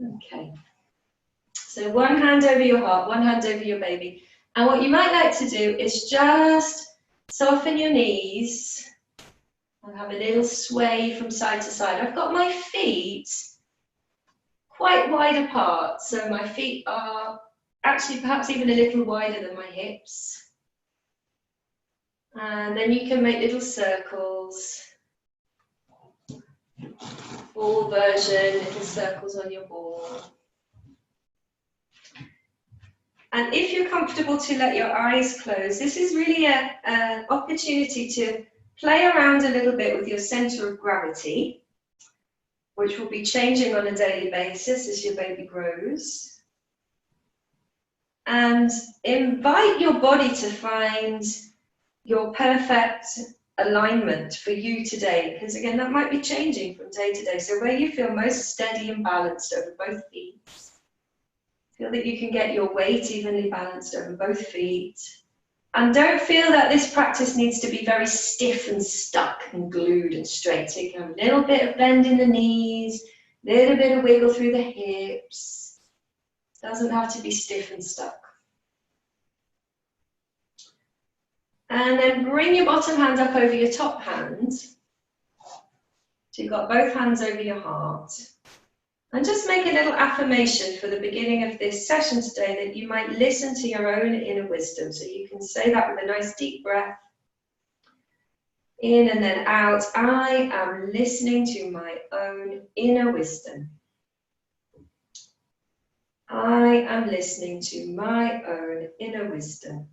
Okay. So one hand over your heart, one hand over your baby. And what you might like to do is just soften your knees and have a little sway from side to side. I've got my feet quite wide apart, so my feet are actually perhaps even a little wider than my hips. And then you can make little circles, ball version, little circles on your ball. And if you're comfortable to let your eyes close, this is really an opportunity to play around a little bit with your center of gravity, which will be changing on a daily basis as your baby grows. And invite your body to find your perfect alignment for you today, because again, that might be changing from day to day. So where you feel most steady and balanced over both feet, feel that you can get your weight evenly balanced over both feet. And don't feel that this practice needs to be very stiff and stuck and glued and straight. So you can have a little bit of bend in the knees, a little bit of wiggle through the hips. Doesn't have to be stiff and stuck. And then bring your bottom hand up over your top hand. So you've got both hands over your heart. And just make a little affirmation for the beginning of this session today that you might listen to your own inner wisdom. So you can say that with a nice deep breath. In and then out. I am listening to my own inner wisdom. I am listening to my own inner wisdom.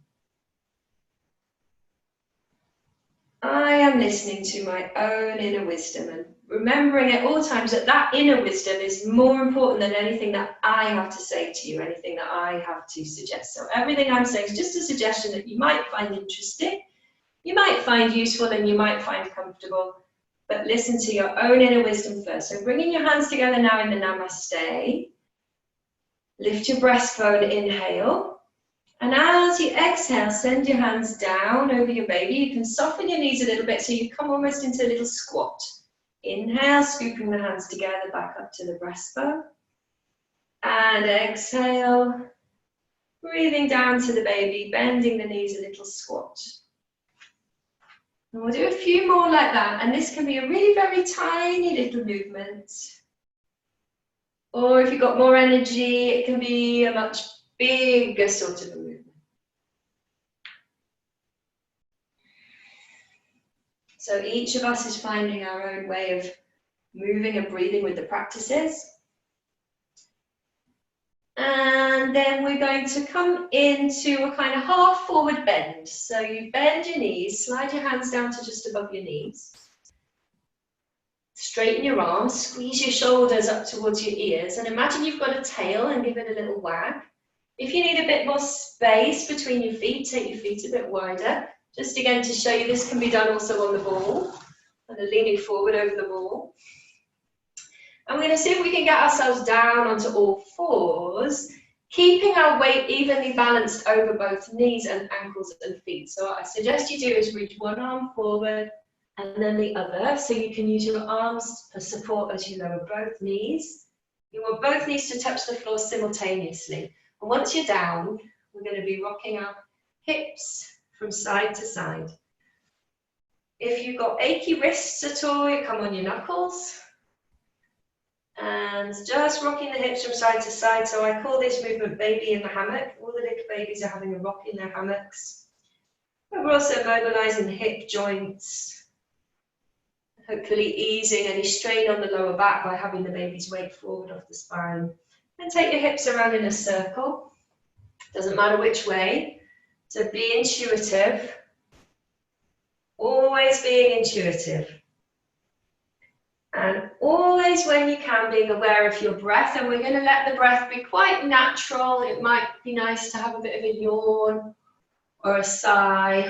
I am listening to my own inner wisdom, and remembering at all times that that inner wisdom is more important than anything that I have to say to you, anything that I have to suggest. So everything I'm saying is just a suggestion that you might find interesting, you might find useful, and you might find comfortable, but listen to your own inner wisdom first. So bringing your hands together now in the Namaste. Lift your breastbone, inhale. And as you exhale, send your hands down over your baby. You can soften your knees a little bit so you come almost into a little squat. Inhale, scooping the hands together back up to the breastbone. And exhale, breathing down to the baby, bending the knees, a little squat. And we'll do a few more like that. And this can be a really very tiny little movement. Or if you've got more energy, it can be a much bigger sort of a movement. So each of us is finding our own way of moving and breathing with the practices. And then we're going to come into a kind of half forward bend. So you bend your knees, slide your hands down to just above your knees. Straighten your arms, squeeze your shoulders up towards your ears, and imagine you've got a tail and give it a little wag. If you need a bit more space between your feet, take your feet a bit wider. Just again to show you this can be done also on the ball, and then leaning forward over the ball. And we're going to see if we can get ourselves down onto all fours, keeping our weight evenly balanced over both knees and ankles and feet. So what I suggest you do is reach one arm forward and then the other, so you can use your arms for support as you lower both knees. You want both knees to touch the floor simultaneously. And once you're down, we're going to be rocking our hips from side to side. If you've got achy wrists at all, you come on your knuckles. And just rocking the hips from side to side. So I call this movement baby in the hammock. All the little babies are having a rock in their hammocks. But we're also mobilizing the hip joints, hopefully easing any strain on the lower back by having the baby's weight forward off the spine. And take your hips around in a circle. Doesn't matter which way. So be intuitive. Always being intuitive. And always, when you can, being aware of your breath. And we're going to let the breath be quite natural. It might be nice to have a bit of a yawn or a sigh.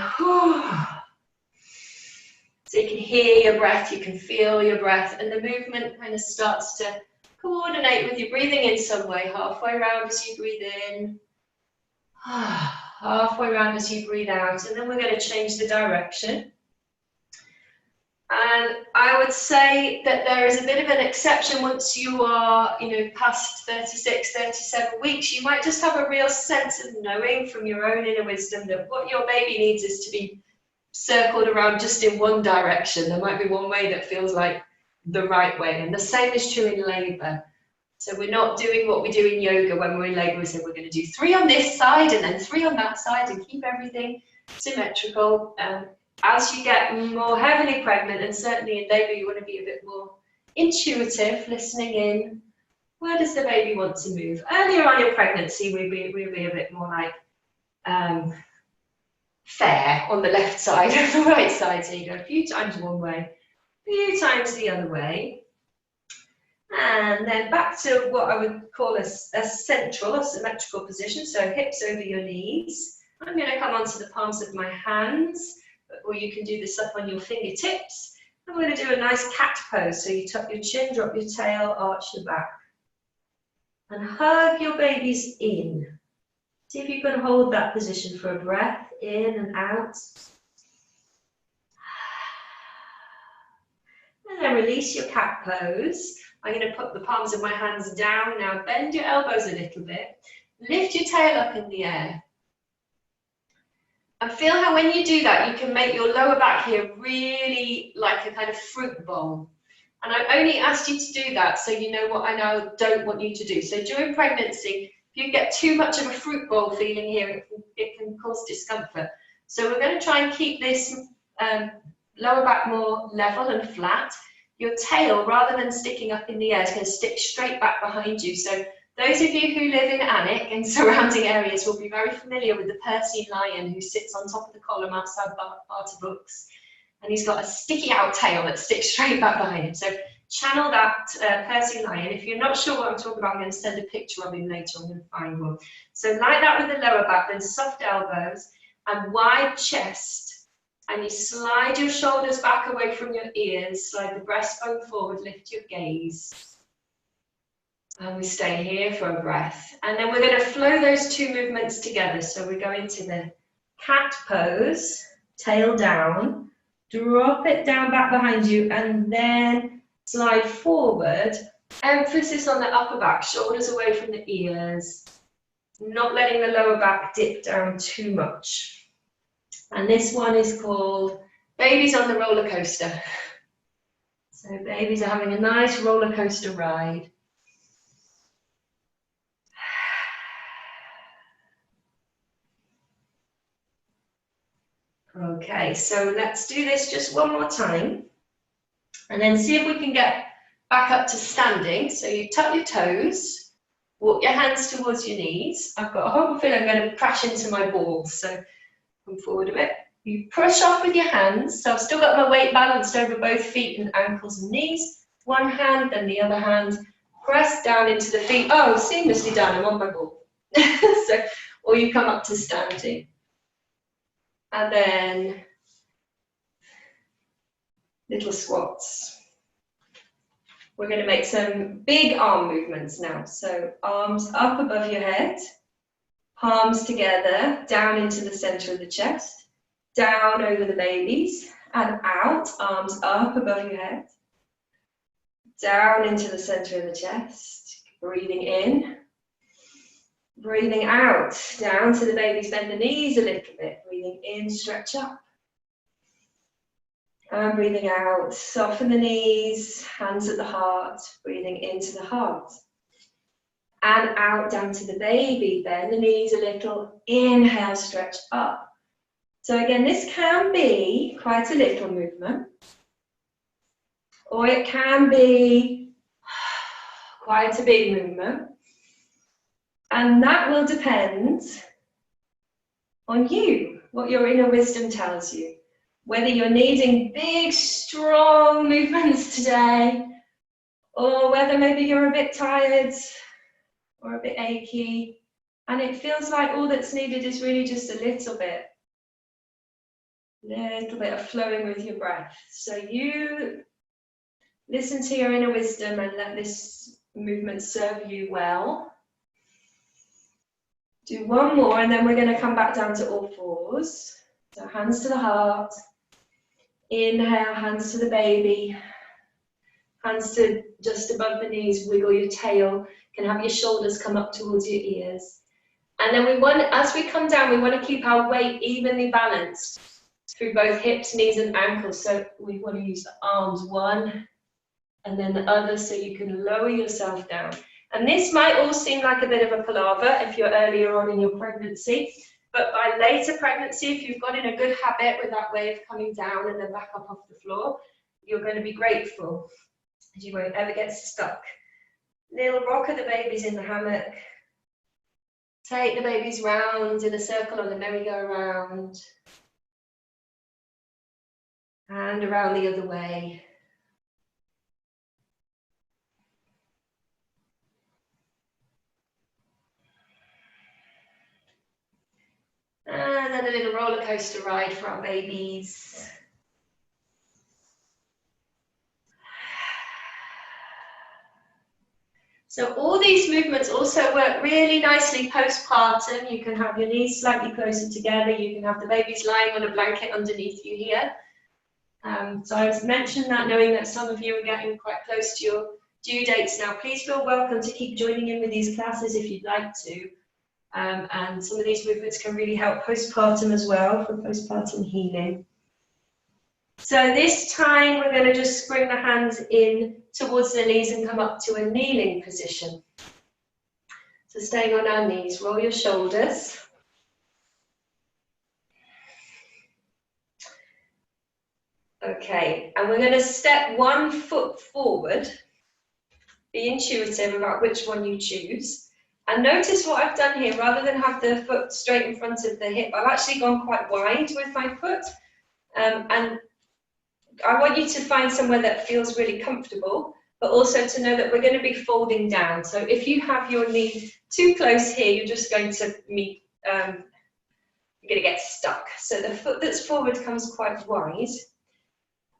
So you can hear your breath, you can feel your breath, and the movement kind of starts to coordinate with your breathing in some way. Halfway around as you breathe in, halfway around as you breathe out, and then we're going to change the direction. And I would say that there is a bit of an exception once you are, past 36, 37 weeks. You might just have a real sense of knowing from your own inner wisdom that what your baby needs is to be circled around just in one direction. There might be one way that feels like the right way. And the same is true in labour. So we're not doing what we do in yoga when we're in labour. We say we're going to do 3 on this side and then 3 on that side and keep everything symmetrical. As you get more heavily pregnant, and certainly in labour, you want to be a bit more intuitive, listening in. Where does the baby want to move? Earlier on in pregnancy, we'd be a bit more like fair on the left side and the right side. So you go a few times one way, a few times the other way. And then back to what I would call a central or symmetrical position. So hips over your knees. I'm going to come onto the palms of my hands, or you can do this up on your fingertips. I'm going to do a nice cat pose. So you tuck your chin, drop your tail, arch your back. And hug your babies in. See if you can hold that position for a breath, in and out. And then release your cat pose. I'm going to put the palms of my hands down now. Bend your elbows a little bit. Lift your tail up in the air. And feel how when you do that, you can make your lower back here really like a kind of fruit bowl. And I only asked you to do that so you know what I now don't want you to do. So during pregnancy, if you get too much of a fruit bowl feeling here, it can cause discomfort. So we're going to try and keep this lower back more level and flat. Your tail, rather than sticking up in the air, is going to stick straight back behind you. So those of you who live in Hammock and surrounding areas will be very familiar with the Persian lion who sits on top of the column outside Barter Books. And he's got a sticky out tail that sticks straight back behind him. So channel that Persian lion. If you're not sure what I'm talking about, I'm going to send a picture of him later. I'm going to find one. So like that with the lower back, then soft elbows and wide chest. And you slide your shoulders back away from your ears, slide the breastbone forward, lift your gaze. And we stay here for a breath. And then we're going to flow those two movements together. So we go into the cat pose, tail down, drop it down back behind you, and then slide forward. Emphasis on the upper back, shoulders away from the ears, not letting the lower back dip down too much. And this one is called Babies on the Roller Coaster. So babies are having a nice roller coaster ride. Okay, so let's do this just one more time. And then see if we can get back up to standing. So you tuck your toes, walk your hands towards your knees. I've got a horrible feeling I'm going to crash into my balls. So come forward a bit. You push off with your hands. So I've still got my weight balanced over both feet and ankles and knees. One hand, then the other hand. Press down into the feet. Oh, seamlessly done. I'm on my ball. So, or you come up to standing. And then little squats. We're going to make some big arm movements now. So arms up above your head, palms together, down into the center of the chest, down over the babies, and out, arms up above your head, down into the center of the chest, breathing in, breathing out, down to the babies, bend the knees a little bit, breathing in, stretch up. And breathing out, soften the knees, hands at the heart, breathing into the heart. And out, down to the baby, bend the knees a little, inhale, stretch up. So again, this can be quite a little movement, or it can be quite a big movement. And that will depend on you, what your inner wisdom tells you. Whether you're needing big, strong movements today, or whether maybe you're a bit tired or a bit achy, and it feels like all that's needed is really just a little bit of flowing with your breath. So you listen to your inner wisdom and let this movement serve you well. Do one more, and then we're going to come back down to all fours. So hands to the heart. Inhale, hands to the baby. Hands to just above the knees, wiggle your tail. You can have your shoulders come up towards your ears. And then we want, as we come down, we want to keep our weight evenly balanced through both hips, knees, and ankles. So we want to use the arms, one, and then the other, so you can lower yourself down. And this might all seem like a bit of a palaver if you're earlier on in your pregnancy, but by later pregnancy, if you've got in a good habit with that way of coming down and then back up off the floor, you're going to be grateful. You won't ever get stuck. Little rock of the babies in the hammock. Take the babies round in a circle on the merry-go-round. And around the other way. And then a little roller coaster ride for our babies. So all these movements also work really nicely postpartum. You can have your knees slightly closer together. You can have the babies lying on a blanket underneath you here. So I've mentioned that, knowing that some of you are getting quite close to your due dates now. Please feel welcome to keep joining in with these classes if you'd like to. And some of these movements can really help postpartum as well, for postpartum healing. So this time we're going to just bring the hands in towards the knees and come up to a kneeling position. So staying on our knees, roll your shoulders. Okay, and we're going to step 1 foot forward. Be intuitive about which one you choose. And notice what I've done here. Rather than have the foot straight in front of the hip, I've actually gone quite wide with my foot. And I want you to find somewhere that feels really comfortable, but also to know that we're going to be folding down. So if you have your knee too close here, you're just going to meet, you're going to get stuck. So the foot that's forward comes quite wide.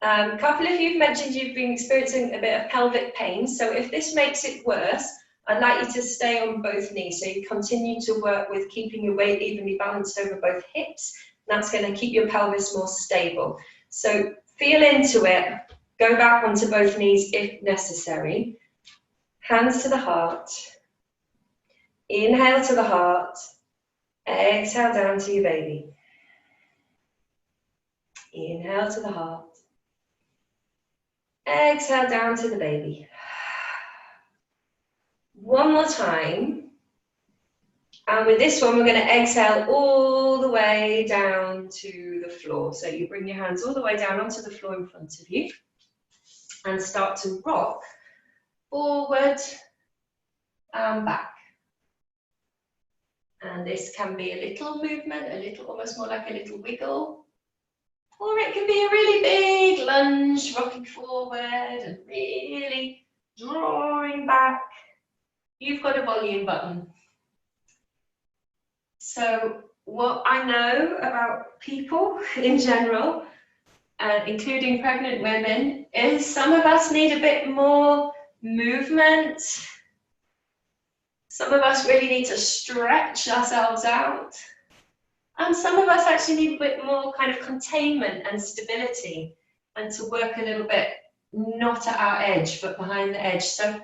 A couple of you have mentioned you've been experiencing a bit of pelvic pain. So if this makes it worse, I'd like you to stay on both knees. So you continue to work with keeping your weight evenly balanced over both hips. That's going to keep your pelvis more stable. So feel into it. Go back onto both knees if necessary. Hands to the heart. Inhale to the heart. Exhale down to your baby. Inhale to the heart. Exhale down to the baby. One more time. And with this one, we're going to exhale all the way down to the floor. So you bring your hands all the way down onto the floor in front of you and start to rock forward and back. And this can be a little movement, a little, almost more like a little wiggle. Or it can be a really big lunge, rocking forward and really drawing back. You've got a volume button. So what I know about people in general, including pregnant women, is some of us need a bit more movement. Some of us really need to stretch ourselves out. And some of us actually need a bit more kind of containment and stability, and to work a little bit, not at our edge, but behind the edge. So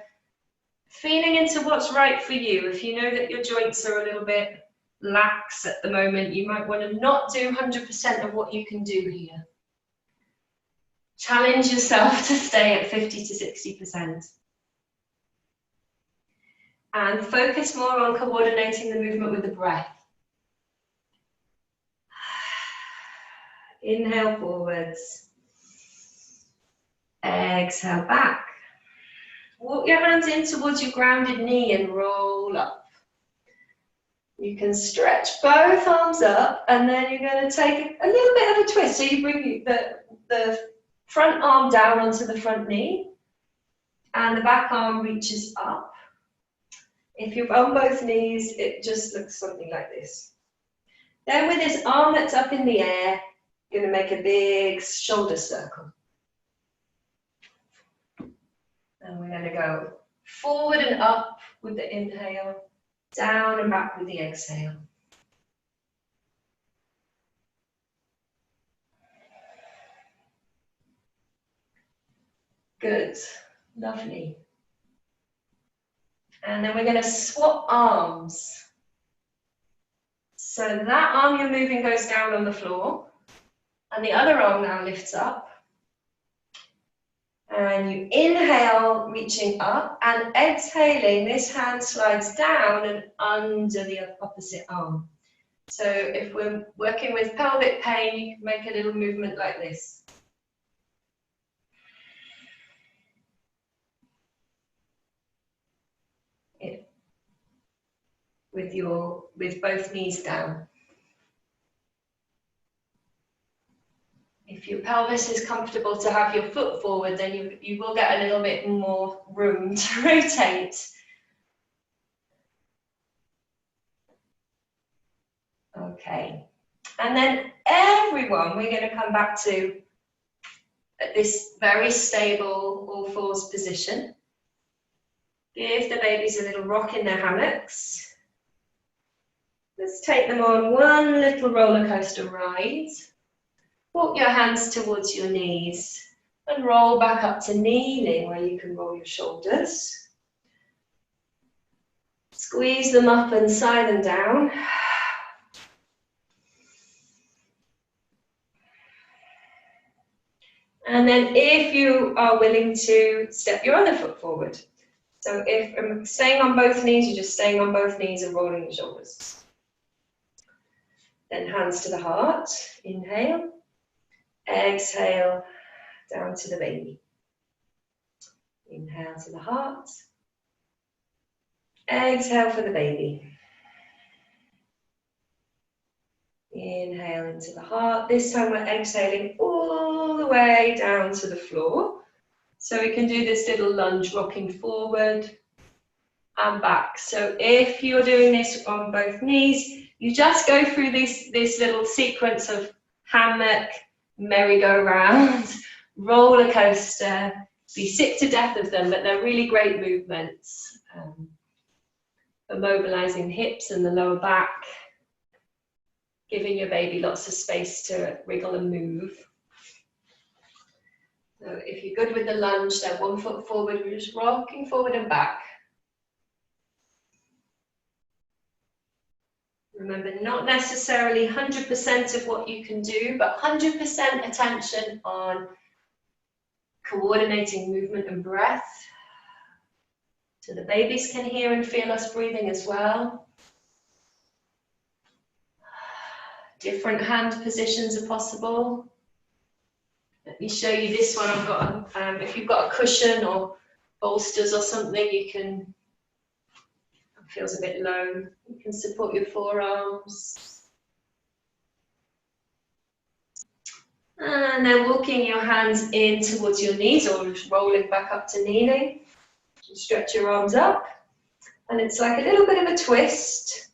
feeling into what's right for you. If you know that your joints are a little bit lax at the moment, you might want to not do 100% of what you can do here. Challenge yourself to stay at 50 to 60%. And focus more on coordinating the movement with the breath. Inhale forwards. Exhale back. Walk your hands in towards your grounded knee and roll up. You can stretch both arms up, and then you're going to take a little bit of a twist. So you bring the front arm down onto the front knee, and the back arm reaches up. If you're on both knees, it just looks something like this. Then with this arm that's up in the air, you're going to make a big shoulder circle. And we're going to go forward and up with the inhale, down and back with the exhale. Good, lovely. And then we're going to swap arms. So that arm you're moving goes down on the floor, and the other arm now lifts up. And you inhale, reaching up, and exhaling, this hand slides down and under the opposite arm. So if we're working with pelvic pain, you can make a little movement like this. With both knees down. If your pelvis is comfortable to have your foot forward, then you will get a little bit more room to rotate. Okay, and then everyone, we're going to come back to this very stable all fours position. Give the babies a little rock in their hammocks. Let's take them on one little roller coaster ride. Walk your hands towards your knees and roll back up to kneeling, where you can roll your shoulders. Squeeze them up and sigh them down. And then if you are willing to step your other foot forward. So if I'm staying on both knees, you're just staying on both knees and rolling the shoulders. Then hands to the heart, inhale. Exhale, down to the baby. Inhale to the heart. Exhale for the baby. Inhale into the heart. This time we're exhaling all the way down to the floor. So we can do this little lunge, rocking forward and back. So if you're doing this on both knees, you just go through this little sequence of hammock, merry-go-round, roller coaster. Be sick to death of them, but they're really great movements for mobilizing hips and the lower back, giving your baby lots of space to wriggle and move. So if you're good with the lunge, then 1 foot forward, we're just rocking forward and back. Remember, not necessarily 100% of what you can do, but 100% attention on coordinating movement and breath. So the babies can hear and feel us breathing as well. Different hand positions are possible. Let me show you this one. I've got, if you've got a cushion or bolsters or something, you can, it feels a bit low, you can support your forearms. And then walking your hands in towards your knees or just rolling back up to kneeling. Stretch your arms up. And it's like a little bit of a twist.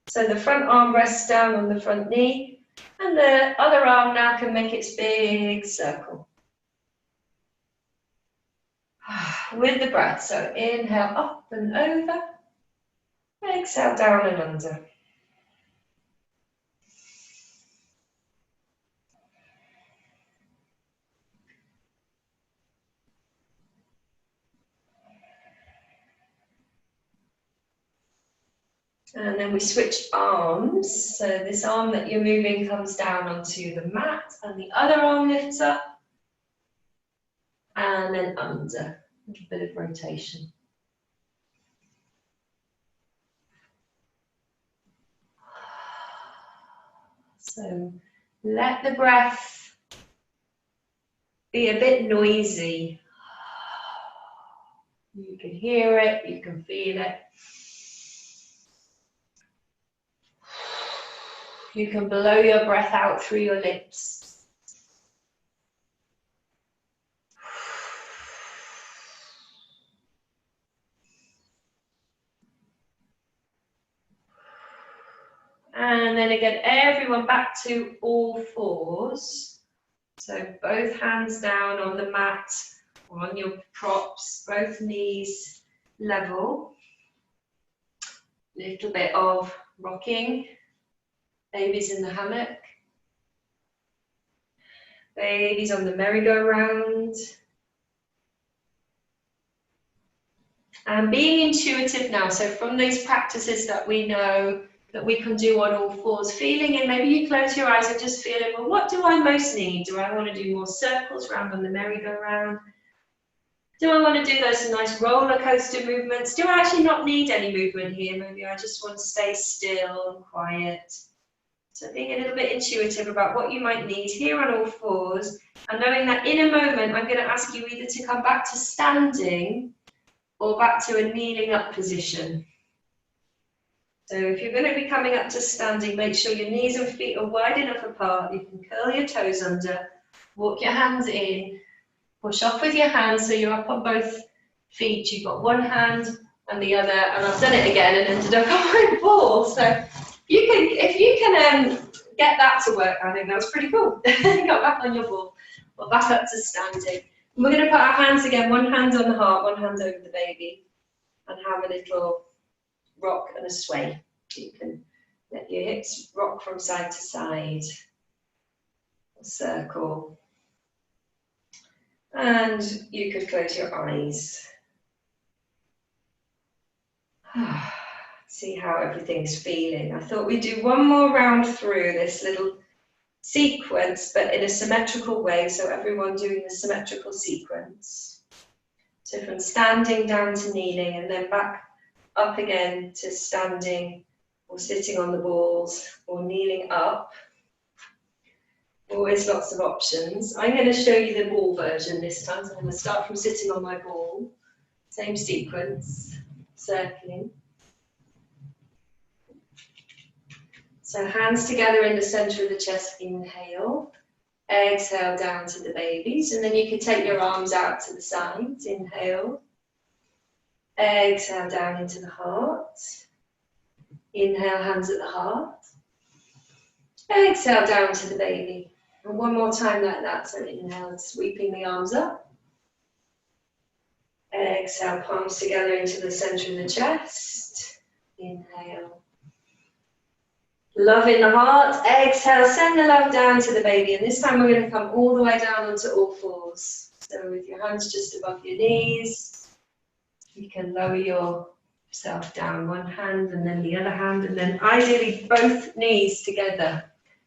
So the front arm rests down on the front knee. And the other arm now can make its big circle. With the breath. So inhale up and over. Exhale down and under. And then we switch arms. So this arm that you're moving comes down onto the mat and the other arm lifts up and then under. A little bit of rotation. So let the breath be a bit noisy. You can hear it, you can feel it. You can blow your breath out through your lips. And then again, everyone back to all fours. So both hands down on the mat or on your props, both knees level. Little bit of rocking. Babies in the hammock. Babies on the merry-go-round. And being intuitive now, so from these practices that we know that we can do on all fours, feeling in, maybe you close your eyes and just feeling, well, what do I most need? Do I want to do more circles round on the merry-go-round? Do I want to do those nice roller coaster movements? Do I actually not need any movement here? Maybe I just want to stay still and quiet. So being a little bit intuitive about what you might need here on all fours, and knowing that in a moment I'm going to ask you either to come back to standing or back to a kneeling up position. So if you're going to be coming up to standing, make sure your knees and feet are wide enough apart. You can curl your toes under, walk your hands in, push off with your hands so you're up on both feet. You've got one hand and the other, and I've done it again and ended up on my ball. So if you can get that to work, I think that was pretty cool. Got back on your ball, or back up to standing. And we're going to put our hands again, one hand on the heart, one hand over the baby, and have a little rock and a sway. You can let your hips rock from side to side, a circle, and you could close your eyes. See how everything's feeling. I thought we'd do one more round through this little sequence, but in a symmetrical way, so everyone doing the symmetrical sequence. So from standing down to kneeling, and then back up again to standing or sitting on the balls or kneeling up. Always lots of options. I'm going to show you the ball version this time, so I'm going to start from sitting on my ball. Same sequence, circling. So hands together in the center of the chest, inhale. Exhale down to the babies, and then you can take your arms out to the sides, inhale. Exhale down into the heart. Inhale, hands at the heart. Exhale down to the baby. And one more time like that, so inhale, sweeping the arms up. Exhale, palms together into the center of the chest. Inhale. Love in the heart. Exhale, send the love down to the baby. And this time we're going to come all the way down onto all fours. So with your hands just above your knees, you can lower yourself down, one hand and then the other hand, and then ideally both knees together.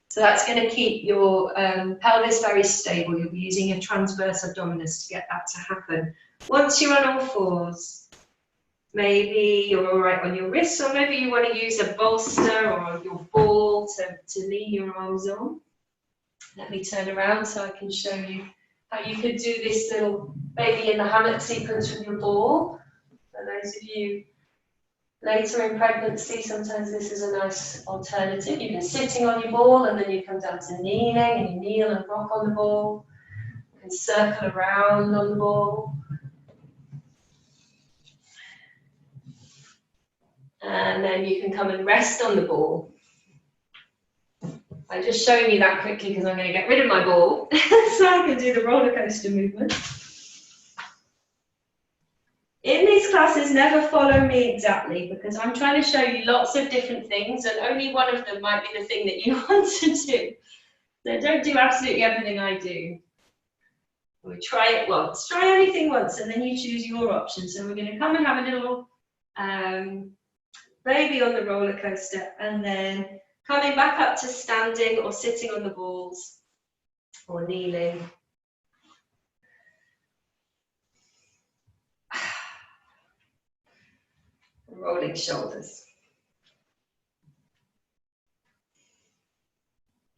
So that's going to keep your pelvis very stable. You'll be using your transverse abdominis to get that to happen. Once you're on all fours, maybe you're all right on your wrists, or maybe you want to use a bolster or your ball to lean your arms on. Let me turn around so I can show you how you could do this little baby in the hammock sequence with your ball. For those of you later in pregnancy, sometimes this is a nice alternative. You've been sitting on your ball and then you come down to kneeling and you kneel and rock on the ball. You can circle around on the ball. And then you can come and rest on the ball. I'm just showing you that quickly because I'm going to get rid of my ball so I can do the roller coaster movement. In these classes, never follow me exactly because I'm trying to show you lots of different things and only one of them might be the thing that you want to do. So don't do absolutely everything I do. We'll try it once. Try anything once and then you choose your option. So we're going to come and have a little baby on the roller coaster and then coming back up to standing or sitting on the balls or kneeling. Rolling shoulders.